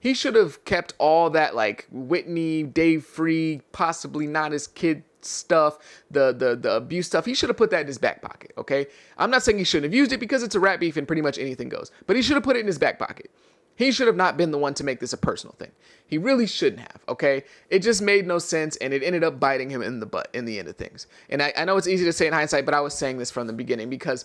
he should have kept all that like Whitney, Dave Free, possibly not his kid stuff, the abuse stuff. He should have put that in his back pocket, okay? I'm not saying he shouldn't have used it, because it's a rap beef and pretty much anything goes. But he should have put it in his back pocket. He should have not been the one to make this a personal thing. He really shouldn't have, okay? It just made no sense, and it ended up biting him in the butt in the end of things. And I know it's easy to say in hindsight, but I was saying this from the beginning, because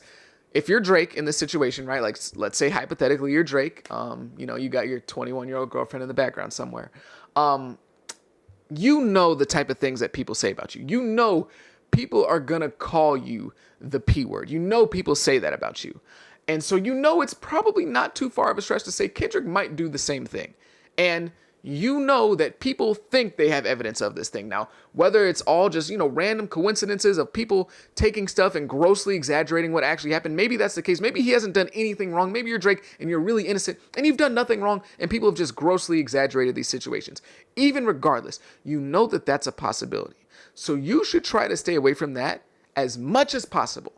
if you're Drake in this situation, right, like let's say hypothetically you're Drake, you got your 21-year-old girlfriend in the background somewhere. You know the type of things that people say about you. You know people are going to call you the P word. You know people say that about you. And so you know it's probably not too far of a stretch to say Kendrick might do the same thing. And you know that people think they have evidence of this thing. Now, whether it's all just, random coincidences of people taking stuff and grossly exaggerating what actually happened, maybe that's the case. Maybe he hasn't done anything wrong. Maybe you're Drake and you're really innocent and you've done nothing wrong and people have just grossly exaggerated these situations. Even regardless, you know that that's a possibility. So you should try to stay away from that as much as possible.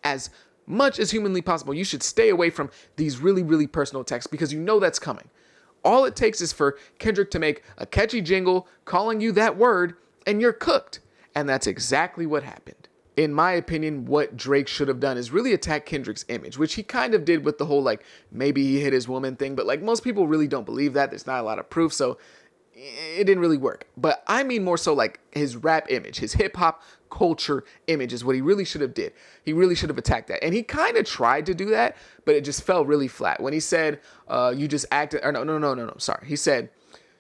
As much as humanly possible. You should stay away from these really, really personal texts, because you know that's coming. All it takes is for Kendrick to make a catchy jingle calling you that word and you're cooked. And that's exactly what happened. In my opinion, what Drake should have done is really attack Kendrick's image, which he kind of did with the whole, like, maybe he hit his woman thing. But, like, most people really don't believe that. There's not a lot of proof. So it didn't really work. But I mean more so like his rap image, his hip hop culture image is what he really should have did. He really should have attacked that. And he kind of tried to do that, but it just fell really flat. When he said, you just acted, or no, sorry. He said,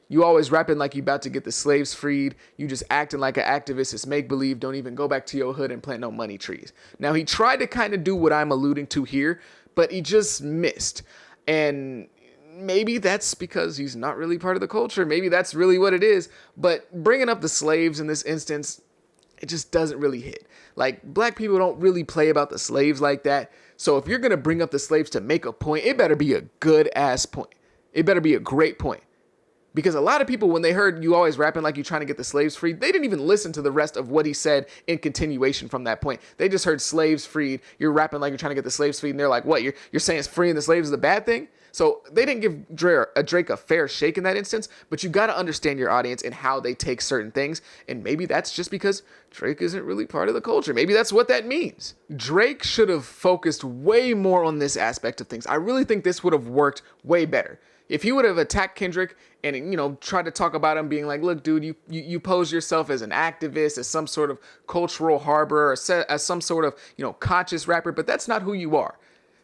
you always rapping like you about to get the slaves freed. You just acting like an activist. It's make-believe. Don't even go back to your hood and plant no money trees. Now, he tried to kind of do what I'm alluding to here, but he just missed. And maybe that's because he's not really part of the culture. Maybe that's really what it is. But bringing up the slaves in this instance, it just doesn't really hit. Like, black people don't really play about the slaves like that. So if you're going to bring up the slaves to make a point, it better be a good-ass point. It better be a great point. Because a lot of people, when they heard you always rapping like you're trying to get the slaves freed, they didn't even listen to the rest of what he said in continuation from that point. They just heard slaves freed. You're rapping like you're trying to get the slaves freed. And they're like, what? You're saying freeing the slaves is a bad thing? So they didn't give Drake a fair shake in that instance. But you got to understand your audience and how they take certain things. And maybe that's just because Drake isn't really part of the culture. Maybe that's what that means. Drake should have focused way more on this aspect of things. I really think this would have worked way better. If he would have attacked Kendrick and, you know, tried to talk about him being like, look, dude, you pose yourself as an activist, as some sort of cultural harborer, or as some sort of, you know, conscious rapper, but that's not who you are.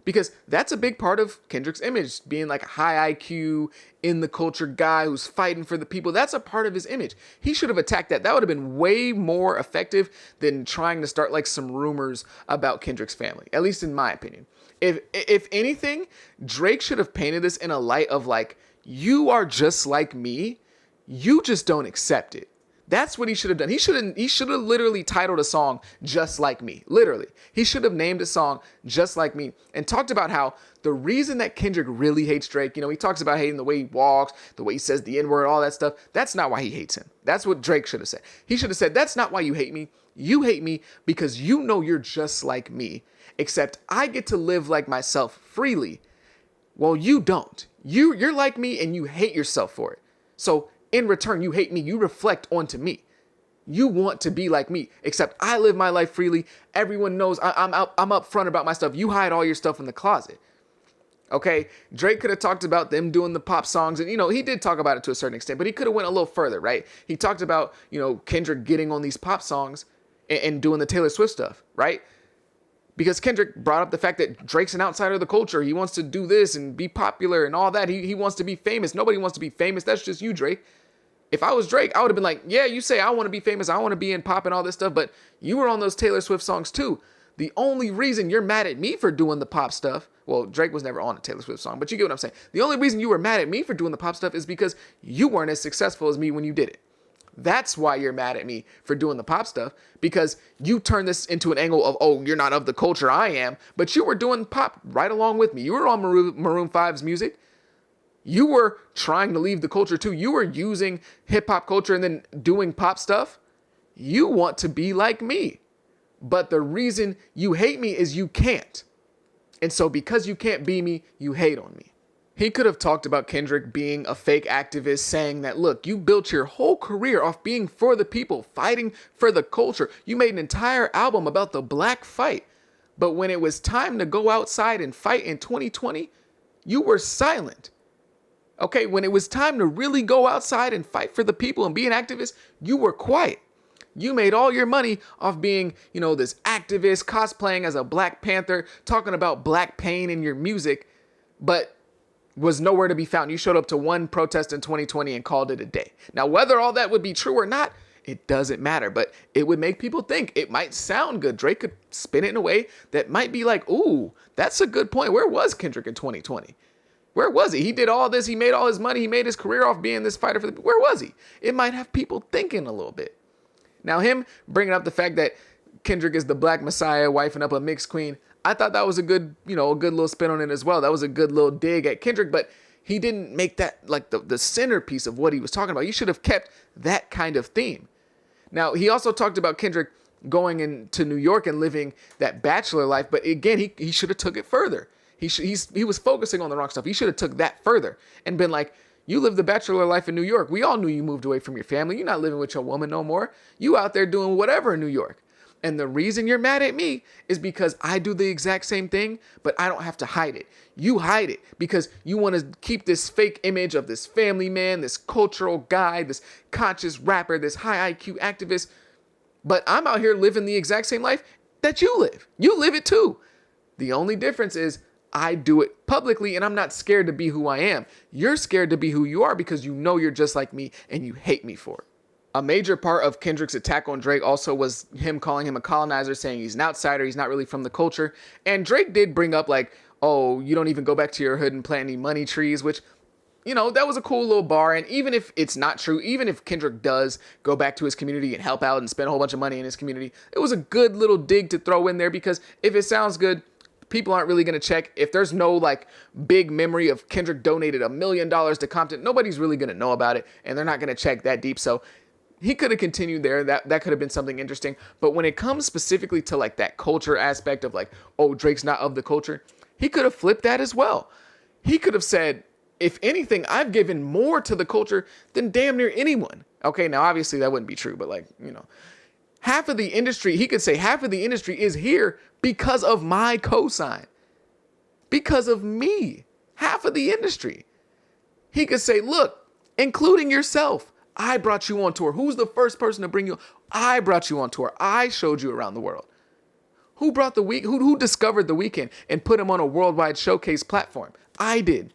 Because that's a big part of Kendrick's image, being like a high IQ, in the culture guy who's fighting for the people. That's a part of his image. He should have attacked that. That would have been way more effective than trying to start like some rumors about Kendrick's family, at least in my opinion. If anything, Drake should have painted this in a light of like, you are just like me. You just don't accept it. That's what he should have done. He should have literally titled a song Just Like Me. Literally. He should have named a song Just Like Me and talked about how the reason that Kendrick really hates Drake, you know, he talks about hating the way he walks, the way he says the N-word, all that stuff. That's not why he hates him. That's what Drake should have said. He should have said, that's not why you hate me. You hate me because you know you're just like me, except I get to live like myself freely. Well, you don't. You're like me and you hate yourself for it. So in return, you hate me. You reflect onto me. You want to be like me, except I live my life freely. Everyone knows I'm upfront about my stuff. You hide all your stuff in the closet. Okay, Drake could have talked about them doing the pop songs, and, you know, he did talk about it to a certain extent, but he could have went a little further, right? He talked about, you know, Kendrick getting on these pop songs and doing the Taylor Swift stuff, right? Because Kendrick brought up the fact that Drake's an outsider of the culture. He wants to do this and be popular and all that. He wants to be famous. Nobody wants to be famous. That's just you, Drake. If I was Drake, I would have been like, yeah, you say I want to be famous. I want to be in pop and all this stuff, but you were on those Taylor Swift songs too. The only reason you're mad at me for doing the pop stuff, well, Drake was never on a Taylor Swift song, but you get what I'm saying. The only reason you were mad at me for doing the pop stuff is because you weren't as successful as me when you did it. That's why you're mad at me for doing the pop stuff, because you turned this into an angle of, oh, you're not of the culture I am, but you were doing pop right along with me. You were on Maroon 5's music. You were trying to leave the culture too. You were using hip hop culture and then doing pop stuff. You want to be like me. But the reason you hate me is you can't. And so because you can't be me, you hate on me. He could have talked about Kendrick being a fake activist, saying that, look, you built your whole career off being for the people, fighting for the culture. You made an entire album about the black fight. But when it was time to go outside and fight in 2020, you were silent. Okay, when it was time to really go outside and fight for the people and be an activist, you were quiet. You made all your money off being, you know, this activist, cosplaying as a Black Panther, talking about black pain in your music, but was nowhere to be found. You showed up to one protest in 2020 and called it a day. Now, whether all that would be true or not, it doesn't matter, but it would make people think. It might sound good. Drake could spin it in a way that might be like, ooh, that's a good point. Where was Kendrick in 2020? Where was he? He did all this. He made all his money. He made his career off being this fighter for the people. Where was he? It might have people thinking a little bit. Now, him bringing up the fact that Kendrick is the black messiah, wifing up a mixed queen, I thought that was a good, you know, a good little spin on it as well. That was a good little dig at Kendrick, but he didn't make that like the centerpiece of what he was talking about. You should have kept that kind of theme. Now, he also talked about Kendrick going into New York and living that bachelor life, but again, he should have took it further. He was focusing on the wrong stuff. He should have took that further and been like, You live the bachelor life in New York. We all knew you moved away from your family. You're not living with your woman no more. You out there doing whatever in New York. And the reason you're mad at me is because I do the exact same thing, but I don't have to hide it. You hide it because you want to keep this fake image of this family man, this cultural guy, this conscious rapper, this high IQ activist. But I'm out here living the exact same life that you live. You live it too. The only difference is I do it publicly and I'm not scared to be who I am. You're scared to be who you are because you know you're just like me and you hate me for it. A major part of Kendrick's attack on Drake also was him calling him a colonizer, saying he's an outsider, he's not really from the culture. And Drake did bring up like, oh, you don't even go back to your hood and plant any money trees, which, you know, that was a cool little bar. And even if it's not true, even if Kendrick does go back to his community and help out and spend a whole bunch of money in his community, it was a good little dig to throw in there because if it sounds good, people aren't really going to check. If there's no like big memory of Kendrick donated $1 million to Compton, nobody's really going to know about it and they're not going to check that deep. So he could have continued there. That could have been something interesting. But when it comes specifically to like that culture aspect of like, oh, Drake's not of the culture, he could have flipped that as well. He could have said, if anything, I've given more to the culture than damn near anyone. Okay, now obviously that wouldn't be true, but like, you know, half of the industry, he could say half of the industry is here because of my cosign. Because of me. Half of the industry. He could say, look, including yourself, I brought you on tour. Who's the first person to bring you? I brought you on tour. I showed you around the world. Who brought the week? Who discovered The Weeknd and put him on a worldwide showcase platform? I did.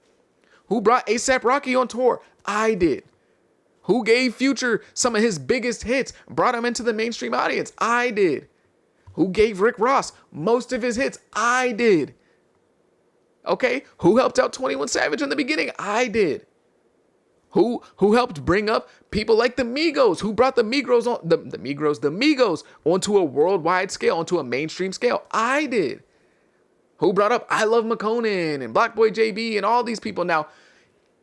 Who brought A$AP Rocky on tour? I did. Who gave Future some of his biggest hits, brought him into the mainstream audience? I did. Who gave Rick Ross most of his hits? I did. Okay, who helped out 21 Savage in the beginning? I did. Who helped bring up people like the Migos? Who brought the Migos on the Migos onto a worldwide scale, onto a mainstream scale? I did. Who brought up I Love McConan and Blackboy JB and all these people? Now,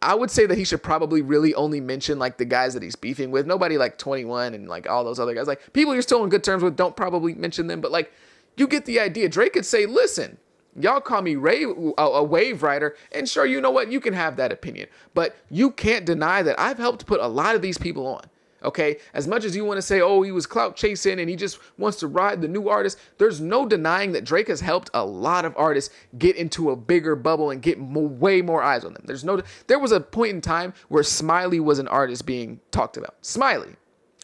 I would say that he should probably really only mention like the guys that he's beefing with. Nobody like 21 and like all those other guys. Like people you're still on good terms with, don't probably mention them. But like you get the idea. Drake could say, listen, y'all call me a wave rider, and sure, you know what? You can have that opinion. But you can't deny that I've helped put a lot of these people on, okay? As much as you want to say, oh, he was clout chasing and he just wants to ride the new artist, there's no denying that Drake has helped a lot of artists get into a bigger bubble and get way more eyes on them. There was a point in time where Smiley was an artist being talked about. Smiley,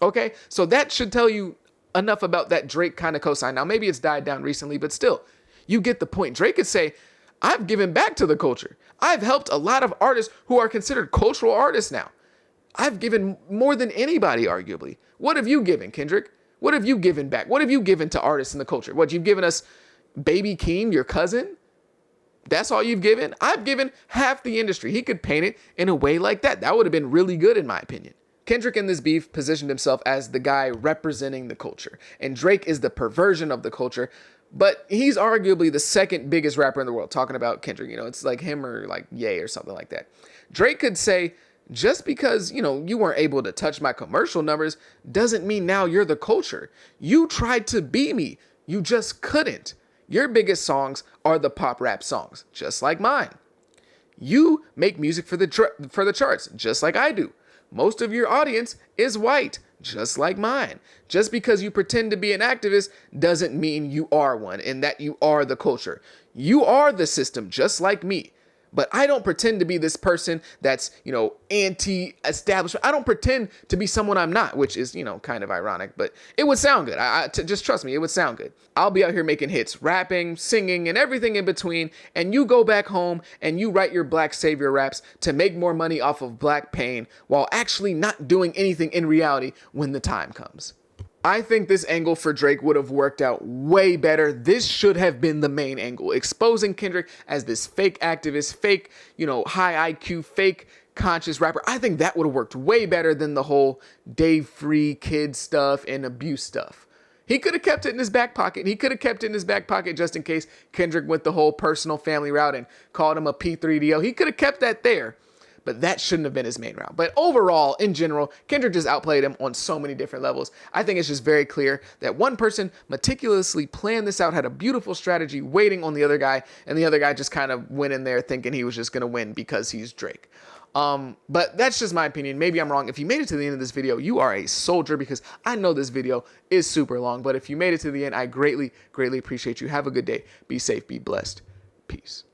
okay? So that should tell you enough about that Drake kind of cosign. Now, maybe it's died down recently, but still, you get the point. Drake could say, I've given back to the culture. I've helped a lot of artists who are considered cultural artists now. I've given more than anybody, arguably. What have you given, Kendrick? What have you given back? What have you given to artists in the culture? What, you've given us Baby Keem, your cousin? That's all you've given? I've given half the industry. He could paint it in a way like that. That would have been really good, in my opinion. Kendrick in this beef positioned himself as the guy representing the culture, and Drake is the perversion of the culture. But he's arguably the second biggest rapper in the world, talking about Kendrick. You know, it's like him or like Ye or something like that. Drake could say, just because, you know, you weren't able to touch my commercial numbers doesn't mean now you're the culture. You tried to be me. You just couldn't. Your biggest songs are the pop rap songs, just like mine. You make music for the charts, just like I do. Most of your audience is white, just like mine. Just because you pretend to be an activist doesn't mean you are one and that you are the culture. You are the system, just like me. But I don't pretend to be this person that's, you know, anti-establishment. I don't pretend to be someone I'm not, which is, you know, kind of ironic, but it would sound good. Just trust me, it would sound good. I'll be out here making hits, rapping, singing, and everything in between, and you go back home and you write your black savior raps to make more money off of black pain while actually not doing anything in reality when the time comes. I think this angle for Drake would have worked out way better. This should have been the main angle, exposing Kendrick as this fake activist, fake, you know, high IQ, fake conscious rapper. I think that would have worked way better than the whole Dave Free kid stuff and abuse stuff. He could have kept it in his back pocket. He could have kept it in his back pocket just in case Kendrick went the whole personal family route and called him a P3DO. He could have kept that there. But that shouldn't have been his main route. But overall, in general, Kendrick just outplayed him on so many different levels. I think it's just very clear that one person meticulously planned this out, had a beautiful strategy waiting on the other guy, and the other guy just kind of went in there thinking he was just going to win because he's Drake. But that's just my opinion. Maybe I'm wrong. If you made it to the end of this video, you are a soldier, because I know this video is super long. But if you made it to the end, I greatly, greatly appreciate you. Have a good day. Be safe. Be blessed. Peace.